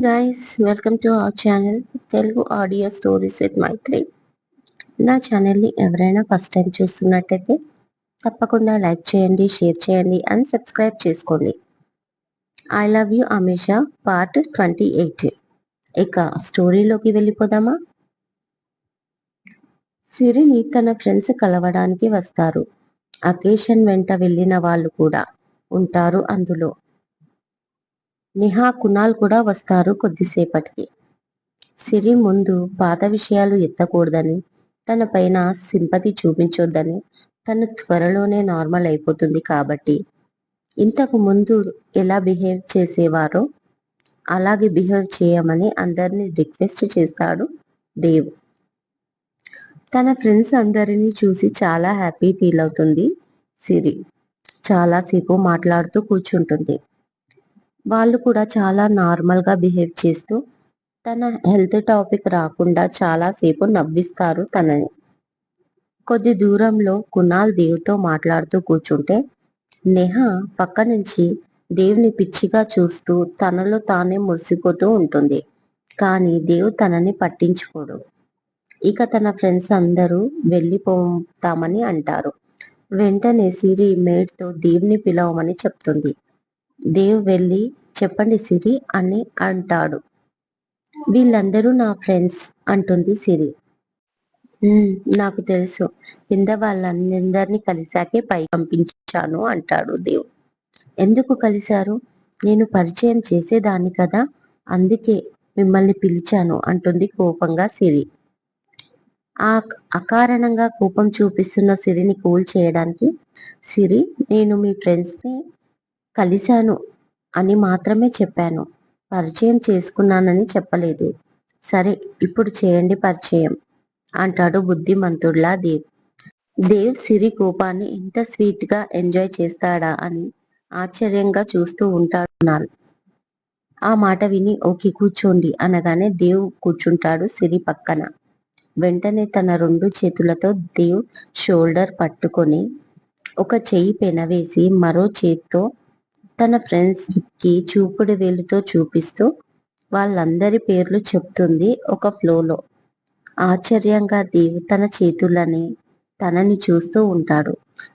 Guys welcome to our channel Telugu audio stories with Maithri. నా ఛానల్ని ఎవరైనా ఫస్ట్ టైం చూస్తున్నట్టయితే తప్పకుండా లైక్ చేయండి, షేర్ చేయండి అండ్ సబ్స్క్రైబ్ చేసుకోండి. I love you Amesha part 28. ఇక స్టోరీలోకి వెళ్ళిపోదామా? సిరిని తన ఫ్రెండ్స్ కలవడానికి వస్తారు. అకేషన్ వెంట వెళ్ళిన వాళ్ళు కూడా ఉంటారు అందులో. నిహా, కునాల్ కూడా వస్తారు కొద్దిసేపటికి. సిరి ముందు పాత విషయాలు ఎత్తకూడదని, తన పైన సింపతి చూపించొద్దని, తను త్వరలోనే నార్మల్ అయిపోతుంది కాబట్టి ఇంతకు ముందు ఎలా బిహేవ్ చేసేవారో అలాగే బిహేవ్ చేయమని అందరినీ రిక్వెస్ట్ చేస్తాడు దేవ్. తన ఫ్రెండ్స్ అందరినీ చూసి చాలా హ్యాపీ ఫీల్ అవుతుంది సిరి. చాలాసేపు మాట్లాడుతూ కూర్చుంటుంది. వాళ్ళు కూడా చాలా నార్మల్గా బిహేవ్ చేస్తూ తన హెల్త్ టాపిక్ రాకుండా చాలాసేపు నవ్విస్తారు తనని. కొద్ది దూరంలో కునాల్ దేవ్తో మాట్లాడుతూ కూర్చుంటే నెహా పక్క నుంచి దేవ్ని పిచ్చిగా చూస్తూ తనలో తానే మురిసిపోతూ ఉంటుంది. కానీ దేవ్ తనని పట్టించుకోడు. ఇక తన ఫ్రెండ్స్ అందరూ వెళ్ళిపోతామని అంటారు. వెంటనే సిరి మేడ్తో దేవ్ని పిలవమని చెప్తుంది. దేవ్ వెళ్ళి చెప్పండి సిరి అని అంటాడు. వీళ్ళందరూ నా ఫ్రెండ్స్ అంటుంది సిరి. నాకు తెలుసు, కింద వాళ్ళందరినీ కలిశాకే పై పంపించాను అంటాడు దేవ్. ఎందుకు కలిశారు? నేను పరిచయం చేసేదాన్ని కదా, అందుకే మిమ్మల్ని పిలిచాను అంటుంది కోపంగా సిరి. ఆ అకారణంగా కోపం చూపిస్తున్న సిరిని కూల్ చేయడానికి, సిరి, నేను మీ ఫ్రెండ్స్ని కలిశాను అని మాత్రమే చెప్పాను, పరిచయం చేసుకున్నానని చెప్పలేదు. సరే, ఇప్పుడు చేయండి పరిచయం అంటాడు బుద్ధిమంతుడిలా దేవ్. దేవ్ సిరి కోపాన్ని ఇంత స్వీట్ గా ఎంజాయ్ చేస్తాడా అని ఆశ్చర్యంగా చూస్తూ ఉంటాడు. ఆ మాట విని ఓకే కూర్చోండి అనగానే దేవ్ కూర్చుంటాడు సిరి పక్కన. వెంటనే తన 2 చేతులతో దేవ్ షోల్డర్ పట్టుకొని ఒక చెయ్యి పెనవేసి మరో చేత్తో తన ఫ్రెండ్స్ కి చూపుడు వేలుతో చూపిస్తూ వాళ్ళందరి పేర్లు చెప్తుంది ఒక ఫ్లోలో. ఆశ్చర్యంగా దేవ్ తన చేతులని తనని చూస్తూ ఉంటాడు.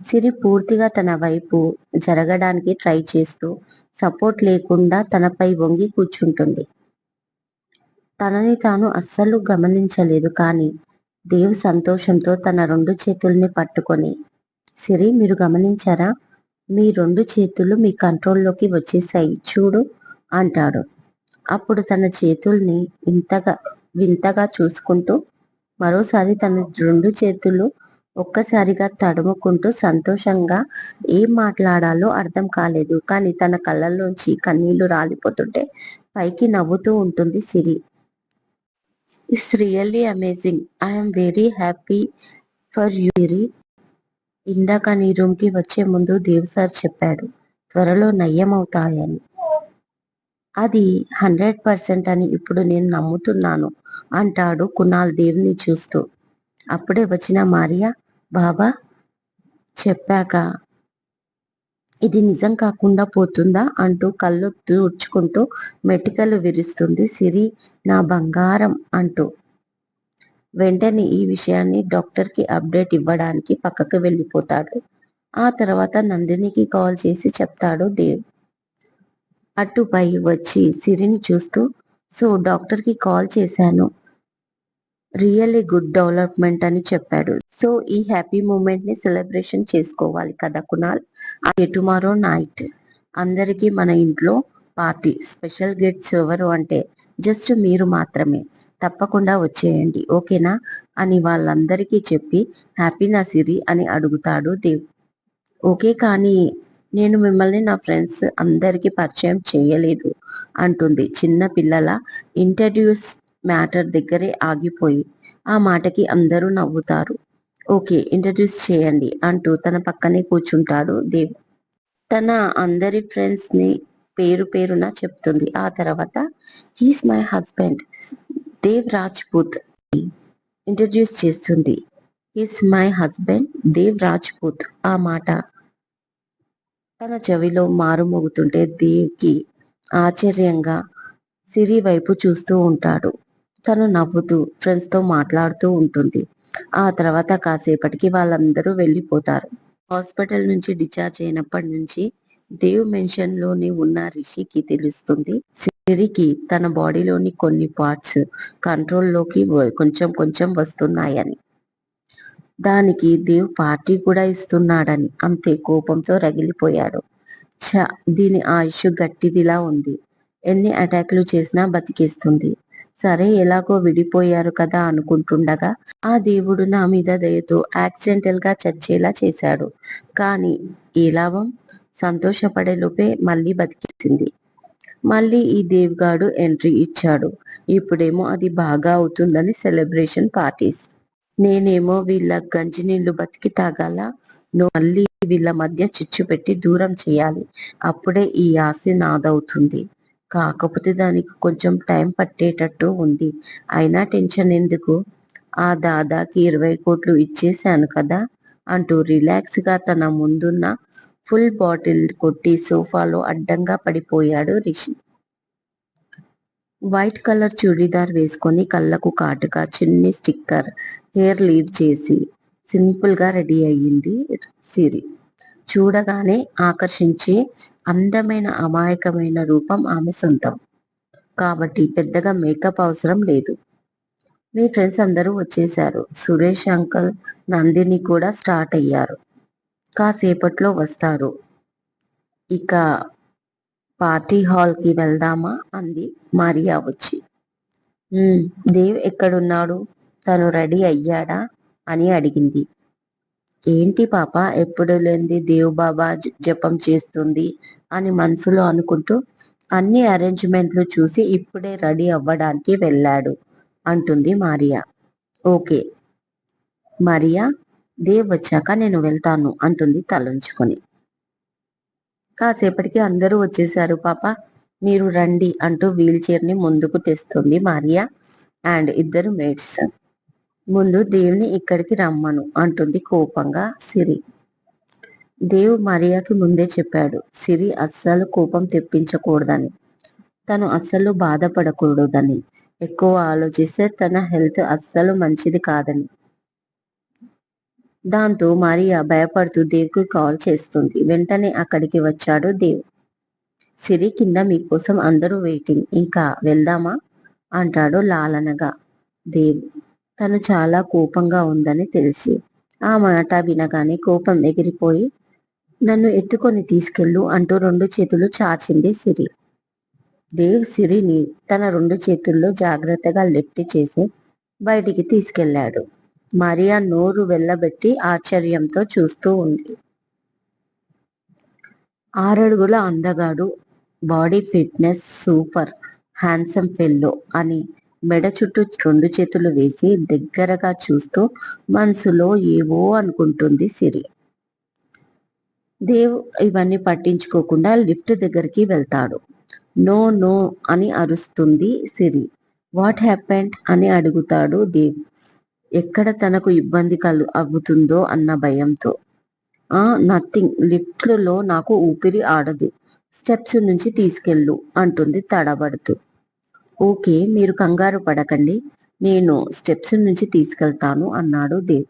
సిరి పూర్తిగా తన వైపు జరగడానికి ట్రై చేస్తూ సపోర్ట్ లేకుండా తనపై వంగి కూర్చుంటుంది. తనని తాను అస్సలు గమనించలేదు. కానీ దేవ్ సంతోషంతో తన 2 చేతుల్ని పట్టుకొని, సిరి, మీరు గమనించారా? మీ 2 చేతులు మీ కంట్రోల్లోకి వచ్చేసాయి చూడు అంటాడు. అప్పుడు తన చేతుల్ని వింతగా చూసుకుంటూ మరోసారి తన 2 చేతులు ఒక్కసారిగా తడుముకుంటూ సంతోషంగా ఏం మాట్లాడాలో అర్థం కాలేదు. కానీ తన కళ్ళల్లోంచి కన్నీళ్లు రాలిపోతుంటే పైకి నవ్వుతూ ఉంటుంది Siri. It's really amazing. I'm very happy for you Siri. ఇందాక నీ రూమ్కి వచ్చే ముందు దేవ్ సార్ చెప్పాడు త్వరలో నయ్యమవుతాయని. అది 100% అని ఇప్పుడు నేను నమ్ముతున్నాను అంటాడు కునాల్ దేవ్ని చూస్తూ. అప్పుడే వచ్చిన మారియా, బాబా చెప్పాక ఇది నిజం కాకుండా పోతుందా అంటూ కళ్ళు తుడుచుకుంటూ మెటికలు విరుస్తుంది సిరి, నా బంగారం అంటూ. వెంటనే ఈ విషయాన్ని డాక్టర్కి అప్డేట్ ఇవ్వడానికి పక్కకు వెళ్ళిపోతాడు. ఆ తర్వాత నందినికి కాల్ చేసి చెప్తాడు దేవ్. అటుపై వచ్చి సిరిని చూస్తూ, సో డాక్టర్కి కాల్ చేశాను, రియల్లీ గుడ్ డెవలప్మెంట్ అని చెప్పాడు. సో ఈ హ్యాపీ మూమెంట్ ని సెలబ్రేషన్ చేసుకోవాలి కదా కునాల్. టుమారో నైట్ అందరికీ మన ఇంట్లో పార్టీ. స్పెషల్ గెస్ట్స్ ఎవరు అంటే జస్ట్ మీరు మాత్రమే. తప్పకుండా వచ్చేయండి, ఓకేనా అని వాళ్ళందరికీ చెప్పి హ్యాపీనా సిరి అని అడుగుతాడు దేవ్. ఓకే, కానీ నేను మిమ్మల్ని నా ఫ్రెండ్స్ అందరికీ పరిచయం చేయలేదు అంటుంది చిన్న పిల్లల. ఇంట్రడ్యూస్ మ్యాటర్ దగ్గరే ఆగిపోయి ఆ మాటకి అందరూ నవ్వుతారు. ఓకే, ఇంట్రడ్యూస్ చేయండి అంటూ తన పక్కనే కూర్చుంటాడు దేవ్. తన అందరి ఫ్రెండ్స్ ని పేరు పేరున చెప్తుంది. ఆ తర్వాత he's my husband Dev Rajput introduce చేస్తుంది. He's my husband Dev Rajput. ఆ మాట తన చెవిలో మారుమోగుతుంటే దేవ్కి ఆశ్చర్యంగా సిరి వైపు చూస్తూ ఉంటాడు. తను నవ్వుతూ ఫ్రెండ్స్తో మాట్లాడుతూ ఉంటుంది. ఆ తర్వాత కాసేపటికి వాళ్ళందరూ వెళ్ళిపోతారు. హాస్పిటల్ నుంచి డిశ్చార్జ్ అయినప్పటి నుంచి దేవ్ మెన్షన్ లోని ఉన్న రిషికి తెలుస్తుంది సిరికి తన బాడీలోని కొన్ని పార్ట్స్ కంట్రోల్లోకి కొంచెం కొంచెం వస్తున్నాయని. దానికి దేవ్ పార్టీ కూడా ఇస్తున్నాడని. అంతే కోపంతో రగిలిపోయాడు. ఛ, దీని ఆయుష్ గట్టిదిలా ఉంది. ఎన్ని అటాక్లు చేసినా బతికేస్తుంది. సరే ఎలాగో విడిపోయారు కదా అనుకుంటుండగా ఆ దేవుడు నా మీద దయతో యాక్సిడెంటల్ గా చచ్చేలా చేశాడు. కానీ ఏ లాభం? సంతోషపడే లోపే మళ్ళీ బతికేసింది. మళ్ళీ ఈ దేవ్గాడు ఎంట్రీ ఇచ్చాడు. ఇప్పుడేమో అది బాగా అవుతుందని సెలబ్రేషన్ పార్టీస్. నేనేమో వీళ్ళ గంజినీళ్లు బతికి తాగాల. నువ్వు మళ్ళీ వీళ్ళ మధ్య చిచ్చు పెట్టి దూరం చేయాలి. అప్పుడే ఈ ఆస్తి నాదవుతుంది. కాకపోతే దానికి కొంచెం టైం పట్టేటట్టు ఉంది. అయినా టెన్షన్ ఎందుకు? ఆ దాదాకి 20 కోట్లు ఇచ్చేశాను కదా అంటూ రిలాక్స్ గా తన ముందున్న ఫుల్ బాటిల్ కొట్టి సోఫాలో అడ్డంగా పడిపోయాడు రిషి. వైట్ కలర్ చుడీదార్ వేసుకొని కళ్ళకు కాటుక చిన్ని స్టిక్కర్ హెయిర్ లీవ్ చేసి సింపుల్ గా రెడీ అయ్యింది సిరి. చూడగానే ఆకర్షించే అందమైన అమాయకమైన రూపం ఆమె సొంతం. కాబట్టి పెద్దగా మేకప్ అవసరం లేదు. మీ ఫ్రెండ్స్ అందరూ వచ్చేశారు. సురేష్ అంకల్, నందిని కూడా స్టార్ట్ అయ్యారు. కాసేపట్లో వస్తారు. ఇక పార్టీ హాల్ కి వెళ్దామా అంది మారియా వచ్చి. దేవ్ ఎక్కడున్నాడు? తను రెడీ అయ్యాడా అని అడిగింది. ఏంటి పాప ఎప్పుడు లేనిది దేవ్ బాబా జపం చేస్తుంది అని మనసులో అనుకుంటూ అన్ని అరేంజ్మెంట్లు చూసి ఇప్పుడే రెడీ అవ్వడానికి వెళ్ళాడు అంటుంది మారియా. ఓకే మరియా, దేవ్ వచ్చాక నేను వెళ్తాను అంటుంది తలంచుకొని. కాసేపటికి అందరూ వచ్చేశారు. పాప మీరు రండి అంటూ వీల్ చైర్ ని ముందుకు తెస్తుంది మారియా అండ్ ఇద్దరు మేట్స్. ముందు దేవుని ఇక్కడికి రమ్మను అంటుంది కోపంగా సిరి. దేవ్ మరియాకి ముందే చెప్పాడు సిరి అస్సలు కోపం తెప్పించకూడదని. తను అస్సలు బాధపడకూడదని. ఎక్కువ ఆలోచిస్తే తన హెల్త్ అస్సలు మంచిది కాదని. దాంతో మరియా భయపడుతూ దేవ్కి కాల్ చేస్తుంది. వెంటనే అక్కడికి వచ్చాడు దేవ్. సిరి కింద మీకోసం అందరూ వెయిటింగ్, ఇంకా వెళ్దామా అంటాడు లాలనగా. దేవ్ తను చాలా కోపంగా ఉందని తెలిసి ఆ మాట వినగానే కోపం ఎగిరిపోయి నన్ను ఎత్తుకొని తీసుకెళ్ళు అంటూ 2 చేతులు చాచింది సిరి. దేవ్ సిరిని తన 2 చేతుల్లో జాగ్రత్తగా లిఫ్ట్ చేసి బయటికి తీసుకెళ్లాడు. మరియా నోరు వెళ్ళబెట్టి ఆశ్చర్యంతో చూస్తూ ఉంది. 6 అడుగుల అందగాడు, body fitness super handsome fellow అని మెడ చుట్టూ 2 చేతులు వేసి దగ్గరగా చూస్తూ మనసులో ఏవో అనుకుంటుంది సిరి. దేవ్ ఇవన్నీ పట్టించుకోకుండా లిఫ్ట్ దగ్గరికి వెళ్తాడు. నో నో అని అరుస్తుంది సిరి. వాట్ హ్యాపెండ్ అని అడుగుతాడు దేవ్. ఎక్కడ తనకు ఇబ్బంది అవుతుందో అన్న భయంతో. నథింగ్, లిఫ్ట్లో నాకు ఊపిరి ఆడదు, స్టెప్స్ నుంచి తీసుకెళ్ళు అంటుంది తడబడుతూ. ఓకే మీరు కంగారు పడకండి, నేను స్టెప్స్ నుంచి తీసుకెళ్తాను అన్నాడు దేవ్.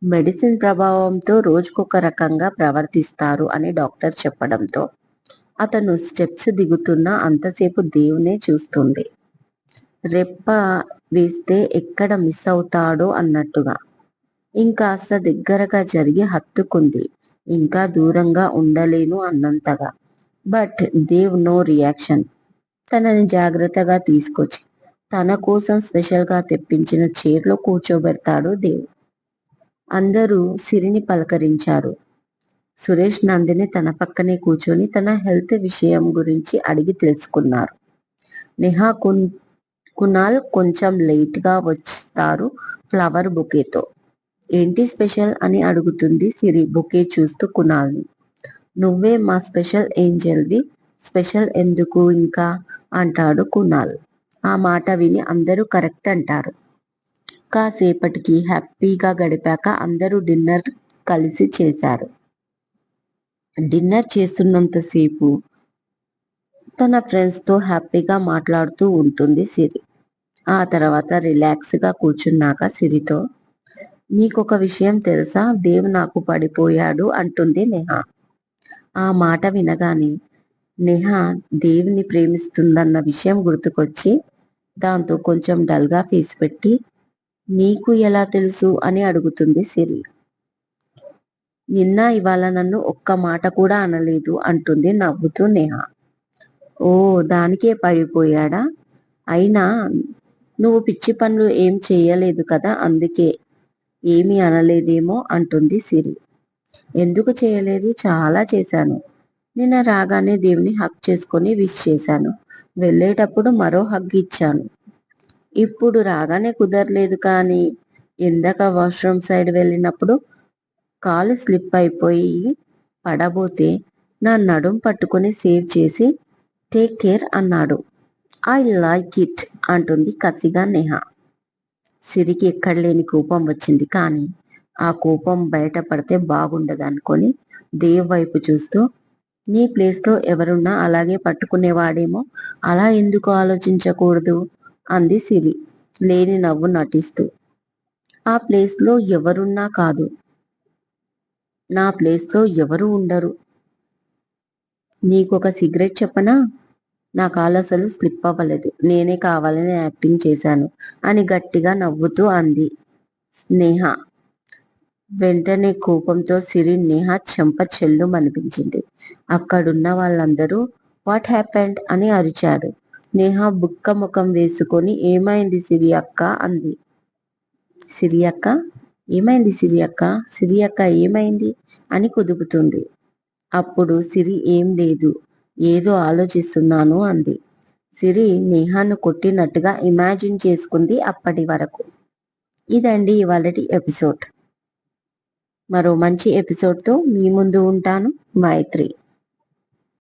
మెడిసిన్ ప్రభావంతో రోజుకొక రకంగా ప్రవర్తిస్తారు అని డాక్టర్ చెప్పడంతో అతను స్టెప్స్ దిగుతున్నా అంతసేపు దేవునే చూస్తుంది. రెప్ప వేస్తే ఎక్కడ మిస్ అవుతాడో అన్నట్టుగా. ఇంకాస్త దగ్గరగా జరిగి హత్తుకుంది. ఇంకా దూరంగా ఉండలేను అన్నంతగా. But Dev no reaction. తనని జాగ్రత్తగా తీసుకొచ్చి తన కోసం స్పెషల్ గా తెప్పించిన చైర్లో కూర్చోబెడతాడు దేవ్. అందరూ సిరిని పలకరించారు. సురేష్ నందిని తన పక్కనే కూర్చొని తన హెల్త్ విషయం గురించి అడిగి తెలుసుకున్నారు. నేహా కునాల్ కొంచెం లేట్ గా వస్తారు ఫ్లవర్ బొకేతో. ఏంటి స్పెషల్ అని అడుగుతుంది సిరి బొకే చూస్తూ కునాల్ని. నువ్వే మా స్పెషల్ ఏంజెల్వి, స్పెషల్ ఎందుకు ఇంకా అంటాడు కునాల్. ఆ మాట విని అందరూ కరెక్ట్ అంటారు. కాసేపటికి హ్యాపీగా గడిపాక అందరూ డిన్నర్ కలిసి చేశారు. డిన్నర్ చేస్తున్నంతసేపు తన ఫ్రెండ్స్తో హ్యాపీగా మాట్లాడుతూ ఉంటుంది సిరి. ఆ తర్వాత రిలాక్స్గా కూర్చున్నాక సిరితో, నీకొక విషయం తెలుసా, దేవ్ నాకు పడిపోయాడు అంటుంది నేహ. ఆ మాట వినగానే నేహ దేవ్ని ప్రేమిస్తుందన్న విషయం గుర్తుకొచ్చి దాంతో కొంచెం డల్గా ఫేస్ పెట్టి, నీకు ఎలా తెలుసు అని అడుగుతుంది సిరి. నిన్న ఇవాళ నన్ను ఒక్క మాట కూడా అనలేదు అంటుంది నవ్వుతూ నేహ. ఓ, దానికే పడిపోయాడా? అయినా నువ్వు పిచ్చి పనులు ఏం చెయ్యలేదు కదా, అందుకే ఏమీ అనలేదేమో అంటుంది సిరి. ఎందుకు చేయలేదు, చాలా చేశాను. నిన్న రాగానే దేవుని హగ్ చేసుకొని విష్ చేశాను. వెళ్ళేటప్పుడు మరో హగ్ ఇచ్చాను. ఇప్పుడు రాగానే కుదరలేదు, కానీ ఇందాక వాష్రూమ్ సైడ్ వెళ్ళినప్పుడు కాలు స్లిప్ అయిపోయి పడబోతే నా నడుం పట్టుకొని సేవ్ చేసి టేక్ కేర్ అన్నాడు. ఐ లైక్ ఇట్ అంటుంది కసిగా నేహ. సిరికి ఎక్కడలేని కోపం వచ్చింది, కానీ ఆ కోపం బయటపడితే బాగుండదు అనుకొని దేవ్ వైపు చూస్తూ, నీ ప్లేస్లో ఎవరున్నా అలాగే పట్టుకునేవాడేమో, అలా ఎందుకు ఆలోచించకూడదు అంది సిరి లేని నవ్వు నటిస్తూ. ఆ ప్లేస్లో ఎవరున్నా కాదు, నా ప్లేస్లో ఎవరు ఉండరు. నీకొక సిగరెట్ చెప్పనా, నా కాలు అసలు స్లిప్ అవ్వలేదు, నేనే కావాలని యాక్టింగ్ చేశాను అని గట్టిగా నవ్వుతూ అంది స్నేహ. వెంటనే కోపంతో సిరి నేహ చెంప చెల్లుమనిపించింది. అక్కడున్న వాళ్ళందరూ వాట్ హ్యాపెండ్ అని అరిచారు. నేహ బుక్క ముఖం వేసుకొని ఏమైంది సిరి అక్క అంది. సిరి అక్క ఏమైంది, సిరి అక్క, సిరి అక్క ఏమైంది అని కుదుపుతుంది. అప్పుడు సిరి ఏం లేదు, ఏదో ఆలోచిస్తున్నాను అంది. సిరి నేహాను కొట్టినట్టుగా ఇమాజిన్ చేసుకుంది అప్పటి వరకు. ఇదండి ఇవాళటి ఎపిసోడ్. మరో మంచి ఎపిసోడ్తో మీ ముందు ఉంటాను. మైత్రి.